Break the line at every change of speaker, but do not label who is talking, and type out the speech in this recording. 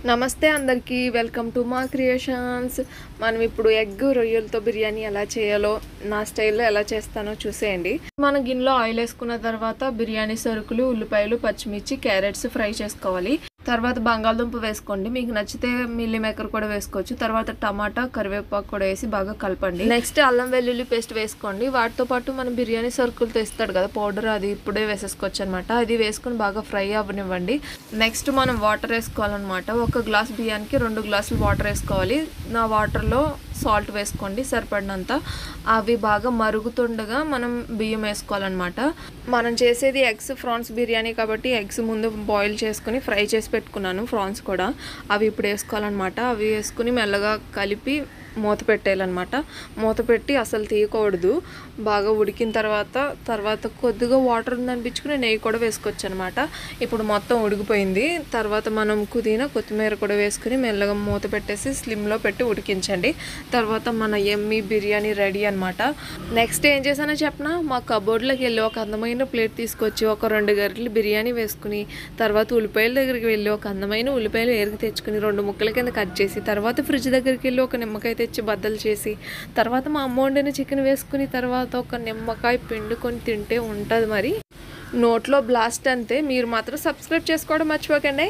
నమస్తే అందరికీ welcome to మా క్రియేషన్స్. మనం ఇప్పుడు ఎగ్ రొయ్యలతో బిర్యానీ ఎలా చేయాలో నా స్టైల్లో ఎలా చేస్తానో చూసేయండి. మనం గిన్నెలో ఆయిల్ వేసుకున్న తర్వాత బిర్యానీ సరుకులు, ఉల్లిపాయలు, పచ్చిమిర్చి, క్యారెట్స్ ఫ్రై చేసుకోవాలి. తర్వాత బంగాళదుంప వేసుకోండి, మీకు నచ్చితే మిల్లీ మేకర్ కూడా వేసుకోవచ్చు. తర్వాత టమాటా, కరివేపాకు కూడా వేసి బాగా కలపండి. నెక్స్ట్ అల్లం వెల్లుల్లి పేస్ట్ వేసుకోండి. వాటితో పాటు మనం బిర్యానీ సరుకులు తెస్తాడు కదా పౌడర్, అది ఇప్పుడే వేసేసుకోవచ్చు అనమాట. అది వేసుకుని బాగా ఫ్రై అవ్వనివ్వండి. నెక్స్ట్ మనం వాటర్ వేసుకోవాలన్నమాట. ఒక గ్లాస్ బియ్యానికి 2 గ్లాసులు వాటర్ వేసుకోవాలి. నా వాటర్లో సాల్ట్ వేసుకోండి సరిపడినంత. అవి బాగా మరుగుతుండగా మనం బియ్యం వేసుకోవాలన్నమాట. మనం చేసేది ఎగ్స్ ఫ్రాన్స్ బిర్యానీ కాబట్టి ఎగ్స్ ముందు బాయిల్ చేసుకుని ఫ్రై చేసి పెట్టుకున్నాను. ఫ్రాన్స్ కూడా అవి ఇప్పుడు వేసుకోవాలన్నమాట. అవి వేసుకుని మెల్లగా కలిపి మూత పెట్టేయాలన్నమాట. మూత పెట్టి అసలు తీయకూడదు. బాగా ఉడికిన తర్వాత కొద్దిగా వాటర్ ఉందనిపించుకుని నెయ్యి కూడా వేసుకోవచ్చు అనమాట. ఇప్పుడు మొత్తం ఉడికిపోయింది. తర్వాత మనం పుదీనా, కొత్తిమీర కూడా వేసుకుని మెల్లగా మూత పెట్టేసి స్లిమ్లో పెట్టి ఉడికించండి. తర్వాత మన ఎమ్మీ బిర్యానీ రెడీ అనమాట. నెక్స్ట్ ఏం చేశానో చెప్పనా, మా కబోర్డ్లోకి వెళ్ళి ఒక అందమైన ప్లేట్ తీసుకొచ్చి ఒక 2 గరిటెలు బిర్యానీ వేసుకుని, తర్వాత ఉల్లిపాయల దగ్గరికి వెళ్ళి ఒక అందమైన ఉల్లిపాయలు ఏరికి తెచ్చుకుని 2 ముక్కల కింద కట్ చేసి, తర్వాత ఫ్రిడ్జ్ దగ్గరికి వెళ్ళి ఒక నిమ్మకాయ తెచ్చి బద్దలు చేసి, తర్వాత మా అమ్మ వండిన చికెన్ వేసుకుని, తర్వాత ఒక నిమ్మకాయ పిండుకొని తింటే ఉంటుంది మరి నోట్లో బ్లాస్ట్ అంతే. మీరు మాత్రం సబ్స్క్రైబ్ చేసుకోవడం మర్చిపోకండి.